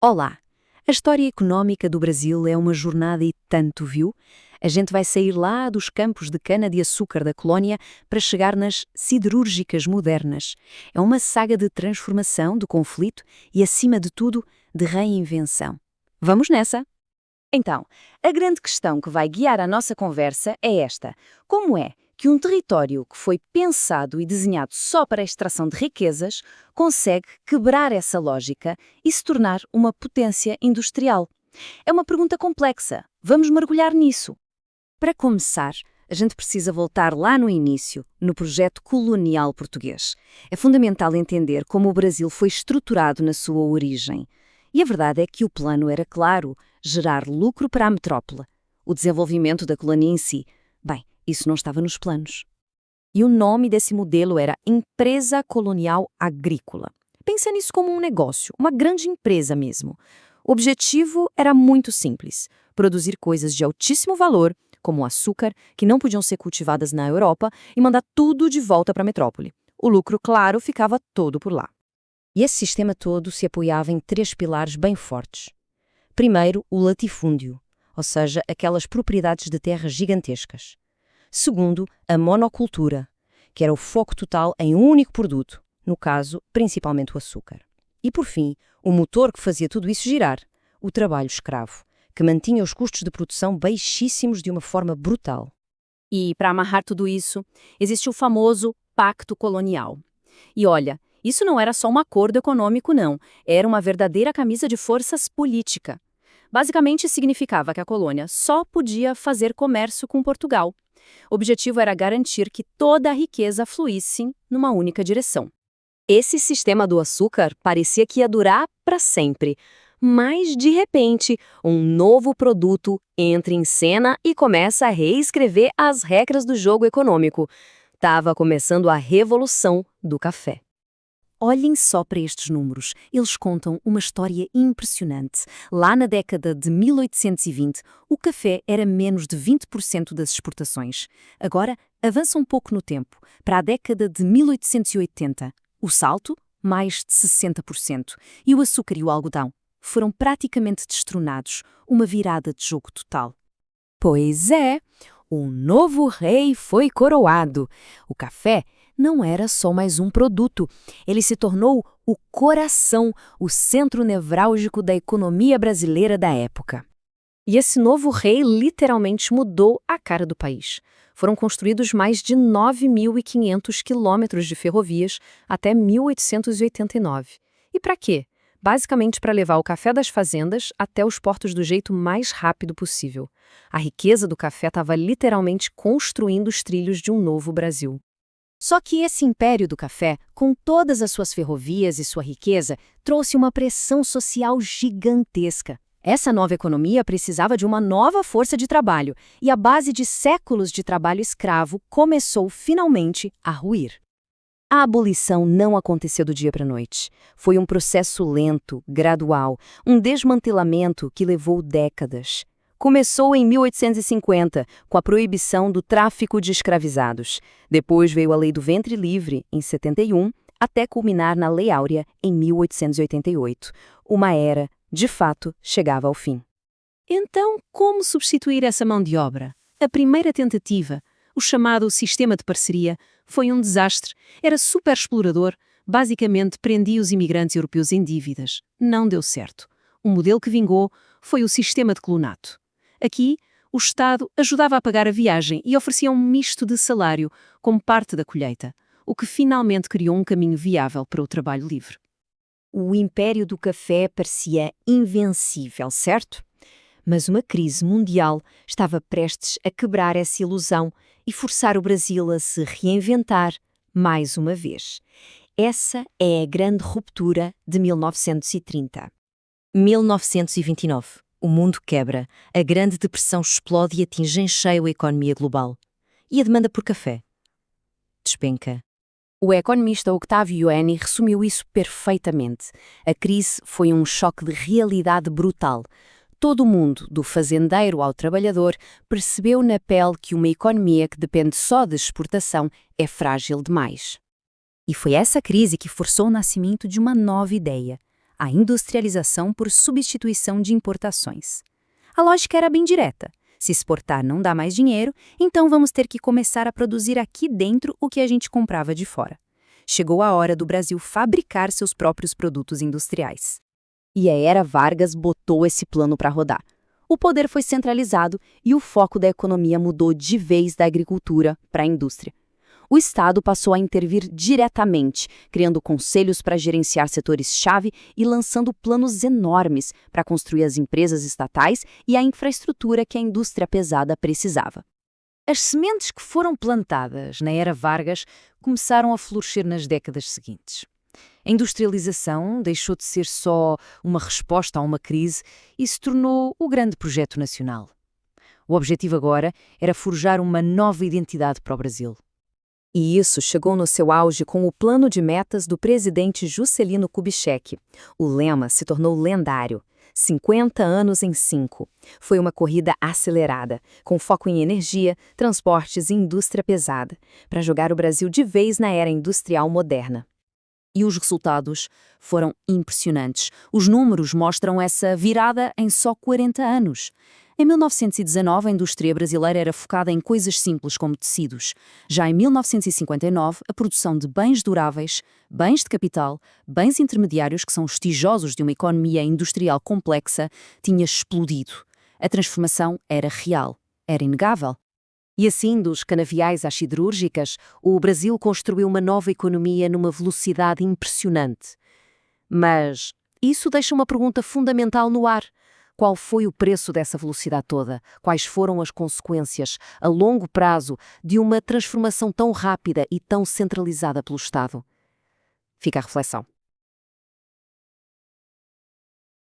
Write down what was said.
Olá! A história económica do Brasil é uma jornada e tanto, viu? A gente vai sair lá dos campos de cana-de-açúcar da colónia para chegar nas siderúrgicas modernas. É uma saga de transformação, de conflito e, acima de tudo, de reinvenção. Vamos nessa! Então, a grande questão que vai guiar a nossa conversa é esta: como é que um território que foi pensado e desenhado só para a extração de riquezas consegue quebrar essa lógica e se tornar uma potência industrial? É uma pergunta complexa. Vamos mergulhar nisso. Para começar, a gente precisa voltar lá no início, no projeto colonial português. É fundamental entender como o Brasil foi estruturado na sua origem. E a verdade é que o plano era claro: gerar lucro para a metrópole. O desenvolvimento da colônia em si, bem, isso não estava nos planos. E o nome desse modelo era Empresa Colonial Agrícola. Pensa nisso como um negócio, uma grande empresa mesmo. O objetivo era muito simples: produzir coisas de altíssimo valor, como o açúcar, que não podiam ser cultivadas na Europa, e mandar tudo de volta para a metrópole. O lucro, claro, ficava todo por lá. E esse sistema todo se apoiava em 3 pilares bem fortes. Primeiro, o latifúndio, ou seja, aquelas propriedades de terras gigantescas. Segundo, a monocultura, que era o foco total em um único produto, no caso, principalmente o açúcar. E, por fim, o motor que fazia tudo isso girar, o trabalho escravo, que mantinha os custos de produção baixíssimos de uma forma brutal. E, para amarrar tudo isso, existe o famoso Pacto Colonial. E olha, isso não era só um acordo econômico, não. Era uma verdadeira camisa de forças política. Basicamente, significava que a colônia só podia fazer comércio com Portugal. O objetivo era garantir que toda a riqueza fluísse numa única direção. Esse sistema do açúcar parecia que ia durar para sempre. Mas, de repente, um novo produto entra em cena e começa a reescrever as regras do jogo econômico. Estava começando a revolução do café. Olhem só para estes números. Eles contam uma história impressionante. Lá na década de 1820, o café era menos de 20% das exportações. Agora, avança um pouco no tempo, para a década de 1880. O salto, mais de 60%. E o açúcar e o algodão foram praticamente destronados. Uma virada de jogo total. Pois é, um novo rei foi coroado. O café não era só mais um produto. Ele se tornou o coração, o centro nevrálgico da economia brasileira da época. E esse novo rei literalmente mudou a cara do país. Foram construídos mais de 9.500 quilômetros de ferrovias até 1889. E para quê? Basicamente para levar o café das fazendas até os portos do jeito mais rápido possível. A riqueza do café estava literalmente construindo os trilhos de um novo Brasil. Só que esse império do café, com todas as suas ferrovias e sua riqueza, trouxe uma pressão social gigantesca. Essa nova economia precisava de uma nova força de trabalho, e a base de séculos de trabalho escravo começou finalmente a ruir. A abolição não aconteceu do dia para a noite. Foi um processo lento, gradual, um desmantelamento que levou décadas. Começou em 1850, com a proibição do tráfico de escravizados. Depois veio a Lei do Ventre Livre, em 71, até culminar na Lei Áurea, em 1888. Uma era, de fato, chegava ao fim. Então, como substituir essa mão de obra? A primeira tentativa, o chamado sistema de parceria, foi um desastre. Era super explorador, basicamente prendia os imigrantes europeus em dívidas. Não deu certo. O modelo que vingou foi o sistema de colonato. Aqui, o Estado ajudava a pagar a viagem e oferecia um misto de salário como parte da colheita, o que finalmente criou um caminho viável para o trabalho livre. O império do café parecia invencível, certo? Mas uma crise mundial estava prestes a quebrar essa ilusão e forçar o Brasil a se reinventar mais uma vez. Essa é a grande ruptura de 1930. 1929. O mundo quebra, a Grande Depressão explode e atinge em cheio a economia global. E a demanda por café? Despenca. O economista Octavio Henry resumiu isso perfeitamente. A crise foi um choque de realidade brutal. Todo mundo, do fazendeiro ao trabalhador, percebeu na pele que uma economia que depende só de exportação é frágil demais. E foi essa crise que forçou o nascimento de uma nova ideia: a industrialização por substituição de importações. A lógica era bem direta. Se exportar não dá mais dinheiro, então vamos ter que começar a produzir aqui dentro o que a gente comprava de fora. Chegou a hora do Brasil fabricar seus próprios produtos industriais. E a Era Vargas botou esse plano para rodar. O poder foi centralizado e o foco da economia mudou de vez da agricultura para a indústria. O Estado passou a intervir diretamente, criando conselhos para gerenciar setores-chave e lançando planos enormes para construir as empresas estatais e a infraestrutura que a indústria pesada precisava. As sementes que foram plantadas na Era Vargas começaram a florescer nas décadas seguintes. A industrialização deixou de ser só uma resposta a uma crise e se tornou o grande projeto nacional. O objetivo agora era forjar uma nova identidade para o Brasil. E isso chegou no seu auge com o plano de metas do presidente Juscelino Kubitschek. O lema se tornou lendário. 50 anos em 5. Foi uma corrida acelerada, com foco em energia, transportes e indústria pesada, para jogar o Brasil de vez na era industrial moderna. E os resultados foram impressionantes. Os números mostram essa virada em só 40 anos. Em 1919, a indústria brasileira era focada em coisas simples como tecidos. Já em 1959, a produção de bens duráveis, bens de capital, bens intermediários, que são os tijolos de uma economia industrial complexa, tinha explodido. A transformação era real, era inegável. E assim, dos canaviais às siderúrgicas, o Brasil construiu uma nova economia numa velocidade impressionante. Mas isso deixa uma pergunta fundamental no ar. Qual foi o preço dessa velocidade toda? Quais foram as consequências, a longo prazo, de uma transformação tão rápida e tão centralizada pelo Estado? Fica a reflexão.